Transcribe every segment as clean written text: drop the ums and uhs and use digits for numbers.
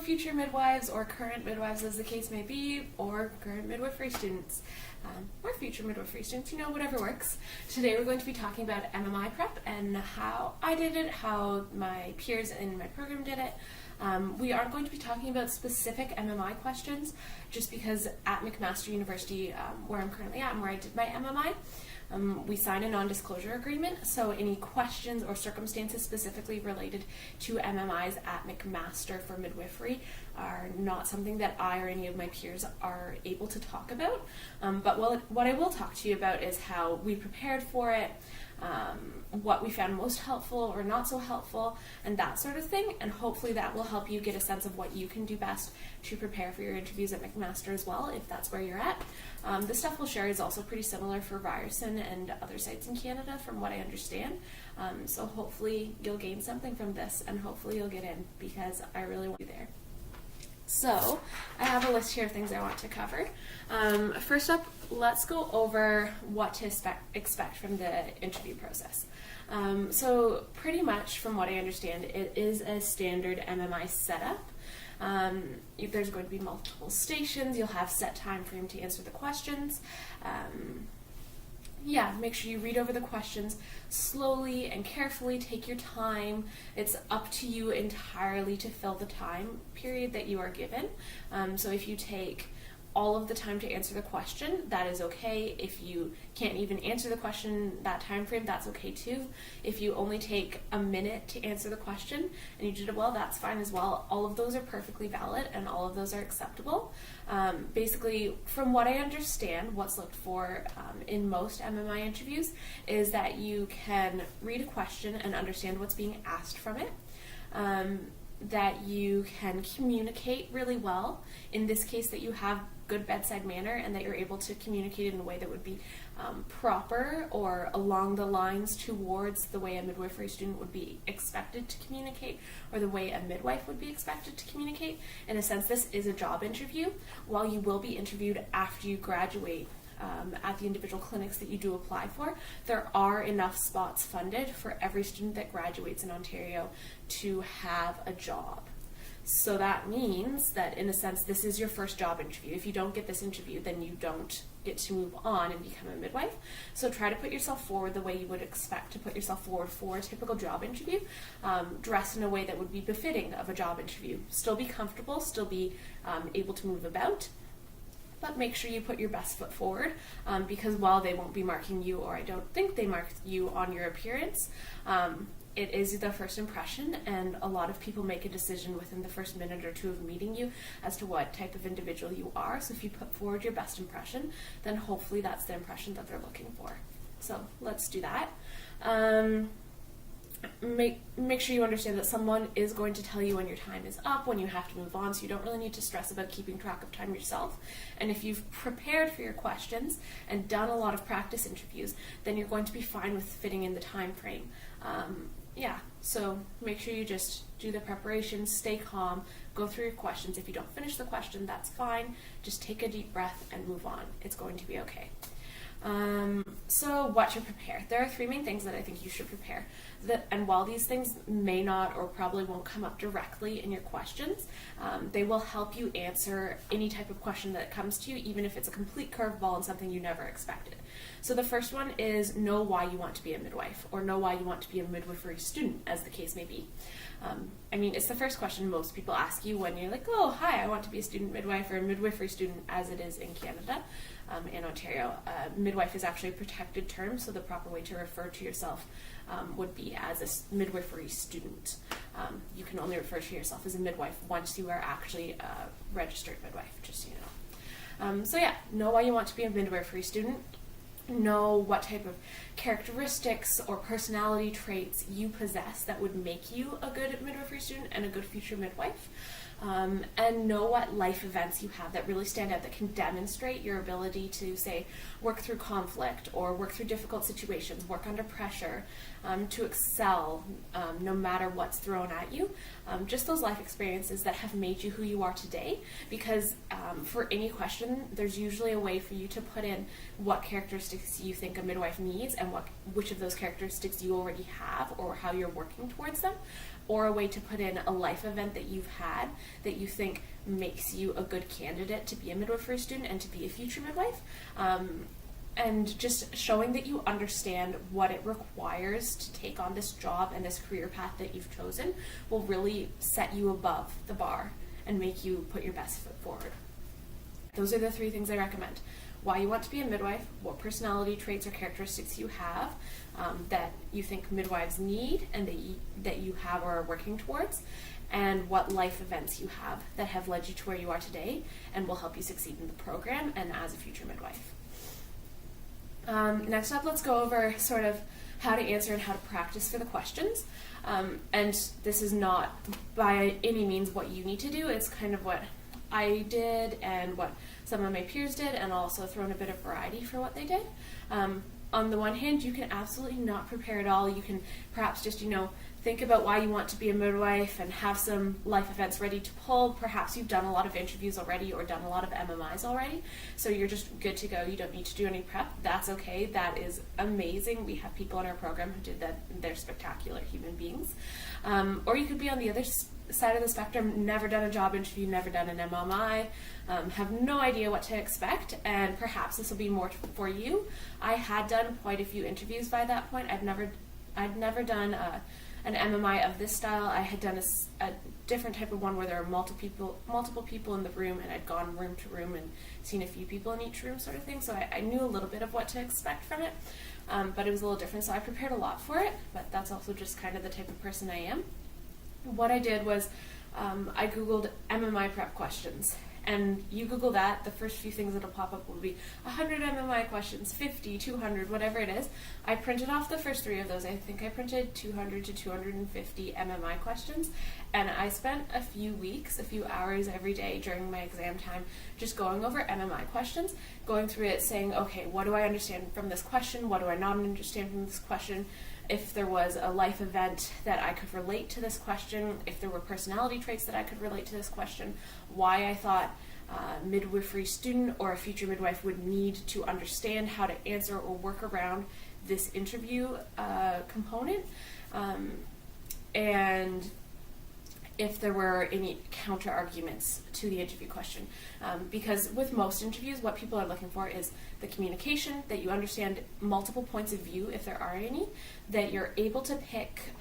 future midwives or current midwives as the case may be, or current midwifery students, or future midwifery students, whatever works. Today we're going to be talking about MMI prep and how I did it, how my peers in my program did it. We aren't going to be talking about specific MMI questions just because at McMaster University, where I'm currently at and where I did my MMI, we signed a non-disclosure agreement, so any questions or circumstances specifically related to MMIs at McMaster for midwifery are not something that I or any of my peers are able to talk about. But what I will talk to you about is how we prepared for it, what we found most helpful or not so helpful, and that sort of thing, and hopefully that will help you get a sense of what you can do best to prepare for your interviews at McMaster as well, if that's where you're at. The stuff we'll share is also pretty similar for Ryerson and other sites in Canada from what I understand, so hopefully you'll gain something from this, and hopefully you'll get in, because I really want you there. So, I have a list here of things I want to cover. First up, let's go over what to expect from the interview process. So, pretty much from what I understand, it is a standard MMI setup. There's going to be multiple stations, you'll have set time frame to answer the questions. Make sure you read over the questions slowly and carefully, take your time. It's up to you entirely to fill the time period that you are given. So if you take all of the time to answer the question, that is okay. If you can't even answer the question that time frame, that's okay too. If you only take a minute to answer the question and you did it well, that's fine as well. All of those are perfectly valid and all of those are acceptable. Basically, from what I understand, what's looked for in most MMI interviews is that you can read a question and understand what's being asked from it. That you can communicate really well. In this case, that you have good bedside manner and that you're able to communicate in a way that would be proper or along the lines towards the way a midwifery student would be expected to communicate, or the way a midwife would be expected to communicate. In a sense, this is a job interview. While you will be interviewed after you graduate at the individual clinics that you do apply for, there are enough spots funded for every student that graduates in Ontario to have a job. So that means that, in a sense, this is your first job interview. If you don't get this interview, then you don't get to move on and become a midwife. So try to put yourself forward the way you would expect to put yourself forward for a typical job interview. Dress in a way that would be befitting of a job interview. Still be comfortable, still be able to move about, but make sure you put your best foot forward, because while they won't be marking you, or I don't think they mark you on your appearance, it is the first impression, and a lot of people make a decision within the first minute or two of meeting you as to what type of individual you are. So if you put forward your best impression, then hopefully that's the impression that they're looking for. So let's do that. Make sure you understand that someone is going to tell you when your time is up, when you have to move on, so you don't really need to stress about keeping track of time yourself. And if you've prepared for your questions and done a lot of practice interviews, then you're going to be fine with fitting in the time frame. So make sure you just do the preparation, stay calm, go through your questions. If you don't finish the question, that's fine. Just take a deep breath and move on. It's going to be okay. So what to prepare? There are three main things that I think you should prepare. And while these things may not or probably won't come up directly in your questions, they will help you answer any type of question that comes to you, even if it's a complete curveball and something you never expected. So the first one is know why you want to be a midwife, or know why you want to be a midwifery student, as the case may be. It's the first question most people ask you when you're like, oh, hi, I want to be a student midwife or a midwifery student, as it is in Canada. In Ontario, midwife is actually a protected term, so the proper way to refer to yourself would be as a midwifery student. You can only refer to yourself as a midwife once you are actually a registered midwife, just so you know. Know why you want to be a midwifery student. Know what type of characteristics or personality traits you possess that would make you a good midwifery student and a good future midwife. And know what life events you have that really stand out, that can demonstrate your ability to, say, work through conflict or work through difficult situations, work under pressure, to excel no matter what's thrown at you. Just those life experiences that have made you who you are today, because for any question, there's usually a way for you to put in what characteristics you think a midwife needs and which of those characteristics you already have or how you're working towards them, or a way to put in a life event that you've had that you think makes you a good candidate to be a midwifery student and to be a future midwife. And just showing that you understand what it requires to take on this job and this career path that you've chosen will really set you above the bar and make you put your best foot forward. Those are the 3 things I recommend. Why you want to be a midwife, what personality traits or characteristics you have that you think midwives need and that you have or are working towards, and what life events you have that have led you to where you are today and will help you succeed in the program and as a future midwife. Next up, let's go over sort of how to answer and how to practice for the questions. And this is not by any means what you need to do. It's kind of what I did and what some of my peers did, and also thrown a bit of variety for what they did. On the one hand, you can absolutely not prepare at all. You can perhaps just, think about why you want to be a midwife and have some life events ready to pull. Perhaps you've done a lot of interviews already or done a lot of MMIs already, so you're just good to go. You don't need to do any prep. That's okay. That is amazing. We have people in our program who did that. They're spectacular human beings. Or you could be on the other side of the spectrum, never done a job interview, never done an MMI, have no idea what to expect, and perhaps this will be more for you. I had done quite a few interviews by that point. I'd never done an MMI of this style. I had done a different type of one where there were multiple people in the room, and I'd gone room to room and seen a few people in each room sort of thing, so I knew a little bit of what to expect from it, but it was a little different, so I prepared a lot for it, but that's also just kind of the type of person I am. What I did was I Googled MMI prep questions, and you Google that, the first few things that'll pop up will be 100 MMI questions, 50, 200, whatever it is. I printed off the first 3 of those. I think I printed 200 to 250 MMI questions, and I spent a few hours every day during my exam time just going over MMI questions, going through it, saying, okay, what do I understand from this question? What do I not understand from this question? If there was a life event that I could relate to this question, if there were personality traits that I could relate to this question, why I thought a midwifery student or a future midwife would need to understand how to answer or work around this interview component, and if there were any counter arguments to the interview question. Because with most interviews, what people are looking for is the communication, that you understand multiple points of view, if there are any, that you're able to pick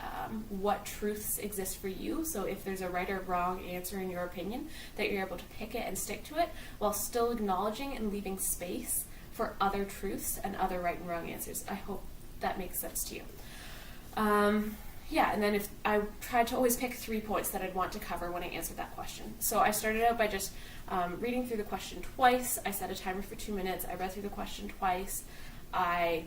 what truths exist for you. So if there's a right or wrong answer in your opinion, that you're able to pick it and stick to it, while still acknowledging and leaving space for other truths and other right and wrong answers. I hope that makes sense to you. And then if I tried to always pick 3 points that I'd want to cover when I answered that question. So I started out by just reading through the question twice. I set a timer for 2 minutes. I read through the question twice. I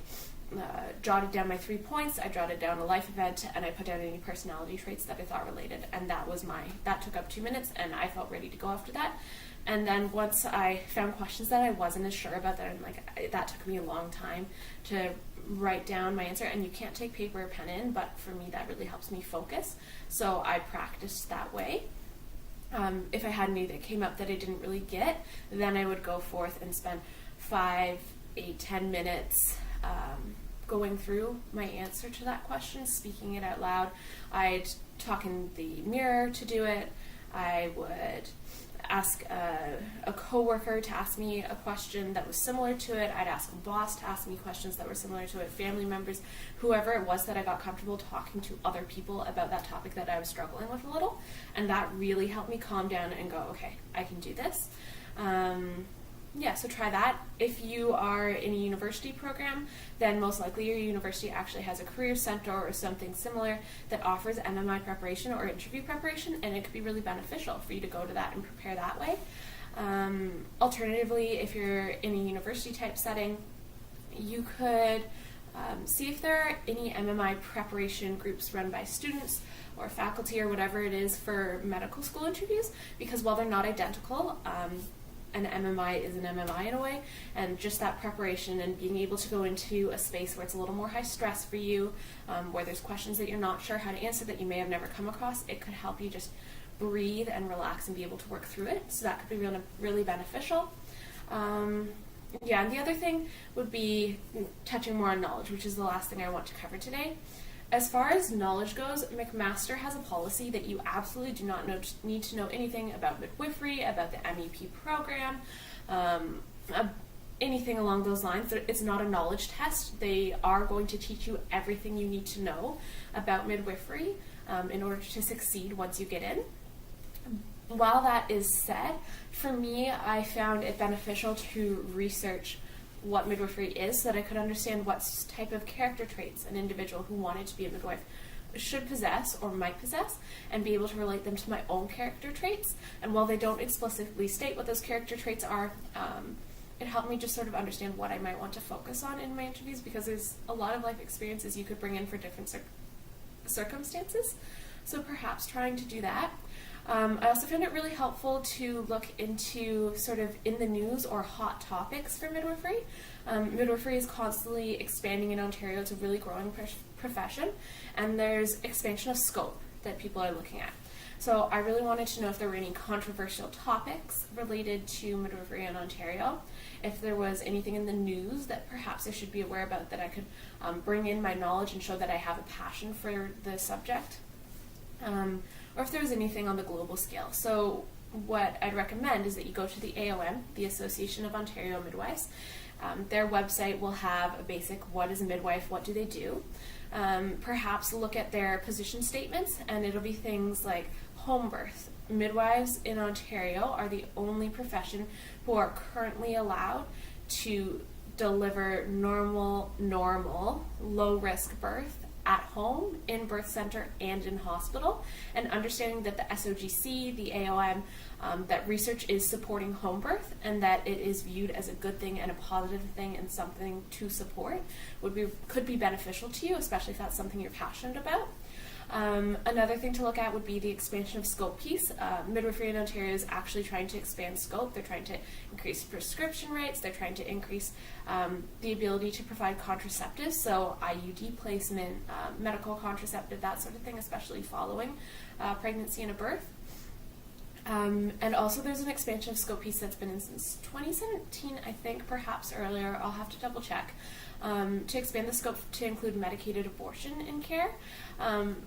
jotted down my 3 points. I jotted down a life event, and I put down any personality traits that I thought related. And that took up 2 minutes, and I felt ready to go after that. And then once I found questions that I wasn't as sure about, that took me a long time to write down my answer, and you can't take paper or pen in, but for me that really helps me focus, so I practiced that way. If I had any that came up that I didn't really get, then I would go forth and spend 5, 8, 10 minutes going through my answer to that question, speaking it out loud. I'd talk in the mirror to do it. I would ask a coworker to ask me a question that was similar to it. I'd ask a boss to ask me questions that were similar to it, family members, whoever it was that I got comfortable talking to other people about that topic that I was struggling with a little, and that really helped me calm down and go, okay, I can do this. So try that. If you are in a university program, then most likely your university actually has a career center or something similar that offers MMI preparation or interview preparation, and it could be really beneficial for you to go to that and prepare that way. Alternatively, if you're in a university type setting, you could see if there are any MMI preparation groups run by students or faculty or whatever it is for medical school interviews, because while they're not identical, an MMI is an MMI in a way, and just that preparation and being able to go into a space where it's a little more high stress for you, where there's questions that you're not sure how to answer that you may have never come across, it could help you just breathe and relax and be able to work through it, so that could be really, really beneficial. And the other thing would be touching more on knowledge, which is the last thing I want to cover today. As far as knowledge goes, McMaster has a policy that you absolutely do not need to know anything about midwifery, about the MEP program, anything along those lines. It's not a knowledge test. They are going to teach you everything you need to know about midwifery in order to succeed once you get in. While that is said, for me, I found it beneficial to research what midwifery is so that I could understand what type of character traits an individual who wanted to be a midwife should possess or might possess, and be able to relate them to my own character traits. And while they don't explicitly state what those character traits are, it helped me just sort of understand what I might want to focus on in my interviews, because there's a lot of life experiences you could bring in for different circumstances. So perhaps trying to do that. I also found it really helpful to look into sort of in the news or hot topics for midwifery. Midwifery is constantly expanding in Ontario. It's a really growing profession, and there's expansion of scope that people are looking at. So I really wanted to know if there were any controversial topics related to midwifery in Ontario, if there was anything in the news that perhaps I should be aware about that I could bring in my knowledge and show that I have a passion for the subject. Or if there's anything on the global scale. So what I'd recommend is that you go to the AOM, the Association of Ontario Midwives. Their website will have a basic what is a midwife, what do they do. Perhaps look at their position statements, and it'll be things like home birth. Midwives in Ontario are the only profession who are currently allowed to deliver normal, low-risk birth at home, in birth center, and in hospital, and understanding that the SOGC, the AOM, that research is supporting home birth, and that it is viewed as a good thing and a positive thing and something to support could be beneficial to you, especially if that's something you're passionate about. Another thing to look at would be the expansion of scope piece. Midwifery in Ontario is actually trying to expand scope. They're trying to increase prescription rates. They're trying to increase the ability to provide contraceptives, so IUD placement, medical contraceptive, that sort of thing, especially following pregnancy and a birth. And also there's an expansion of scope piece that's been in since 2017, I think, perhaps earlier. I'll have to double check. To expand the scope to include medicated abortion in care.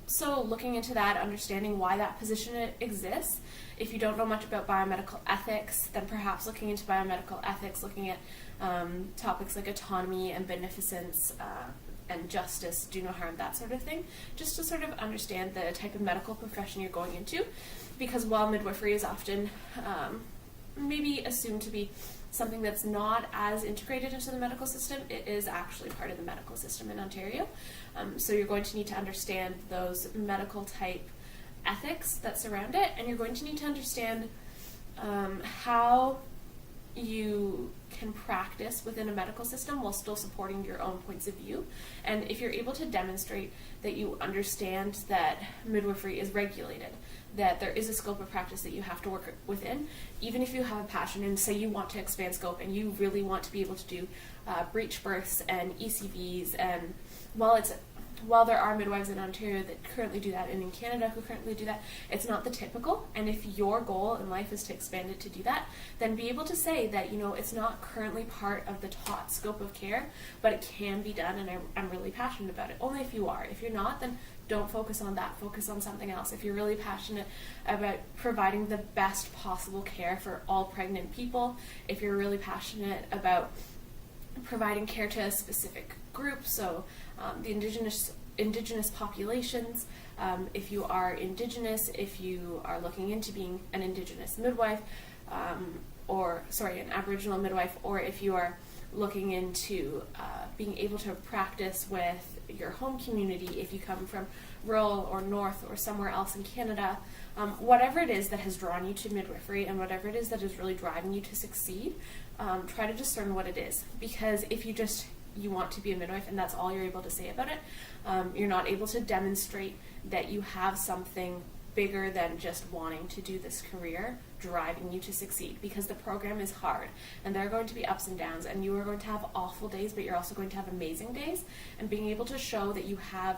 So looking into that, understanding why that position exists. If you don't know much about biomedical ethics, then perhaps looking into biomedical ethics, looking at topics like autonomy and beneficence and justice, do no harm, that sort of thing, just to sort of understand the type of medical profession you're going into. Because while midwifery is often maybe assumed to be something that's not as integrated into the medical system, it is actually part of the medical system in Ontario. So you're going to need to understand those medical type ethics that surround it, and you're going to need to understand how you can practice within a medical system while still supporting your own points of view. And if you're able to demonstrate that you understand that midwifery is regulated, that there is a scope of practice that you have to work within, even if you have a passion and say you want to expand scope and you really want to be able to do breech births and ECVs, and while there are midwives in Ontario that currently do that and in Canada who currently do that, it's not the typical. And if your goal in life is to expand it to do that, then be able to say that, you know, it's not currently part of the taught scope of care, but it can be done, and I'm really passionate about it. Only if you are. If you're not, then don't focus on that. Focus on something else. If you're really passionate about providing the best possible care for all pregnant people, if you're really passionate about providing care to a specific group, so the indigenous populations, if you are Indigenous, if you are looking into being an Indigenous midwife, an Aboriginal midwife, or if you are looking into being able to practice with your home community, if you come from rural or north or somewhere else in Canada, whatever it is that has drawn you to midwifery and whatever it is that is really driving you to succeed, try to discern what it is. Because if you want to be a midwife and that's all you're able to say about it, you're not able to demonstrate that you have something bigger than just wanting to do this career driving you to succeed, because the program is hard and there are going to be ups and downs, and you are going to have awful days, but you're also going to have amazing days. And being able to show that you have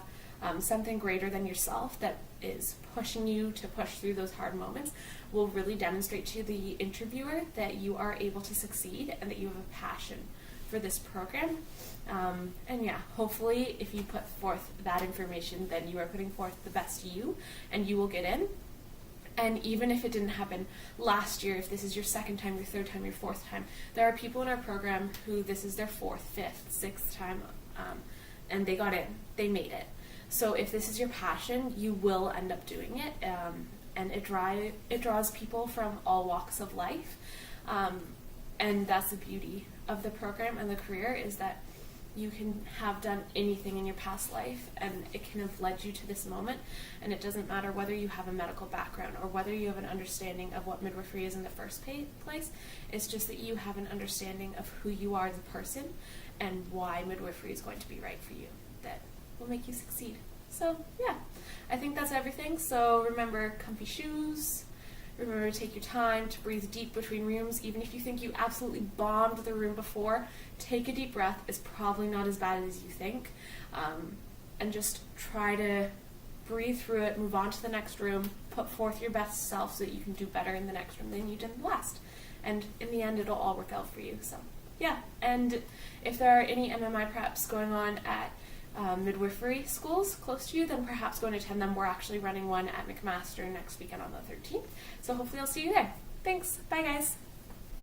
something greater than yourself that is pushing you to push through those hard moments will really demonstrate to the interviewer that you are able to succeed and that you have a passion for this program. And yeah, hopefully if you put forth that information, then you are putting forth the best you, and you will get in. And even if it didn't happen last year, if this is your second time, your third time, your fourth time, there are people in our program who this is their fourth, fifth, sixth time, and they got in, they made it. So if this is your passion, you will end up doing it, and it draws people from all walks of life, and that's the beauty of the program and the career, is that you can have done anything in your past life, and it can have led you to this moment, and it doesn't matter whether you have a medical background or whether you have an understanding of what midwifery is in the first place. It's just that you have an understanding of who you are as a person and why midwifery is going to be right for you, that will make you succeed. So yeah, I think that's everything. So remember, comfy shoes. Remember to take your time to breathe deep between rooms. Even if you think you absolutely bombed the room before, take a deep breath. It's probably not as bad as you think. And just try to breathe through it, move on to the next room, put forth your best self so that you can do better in the next room than you did in the last. And in the end, it'll all work out for you. So yeah, and if there are any MMI preps going on at midwifery schools close to you, then perhaps go and attend them. We're actually running one at McMaster next weekend on the 13th. So hopefully I'll see you there. Thanks. Bye, guys.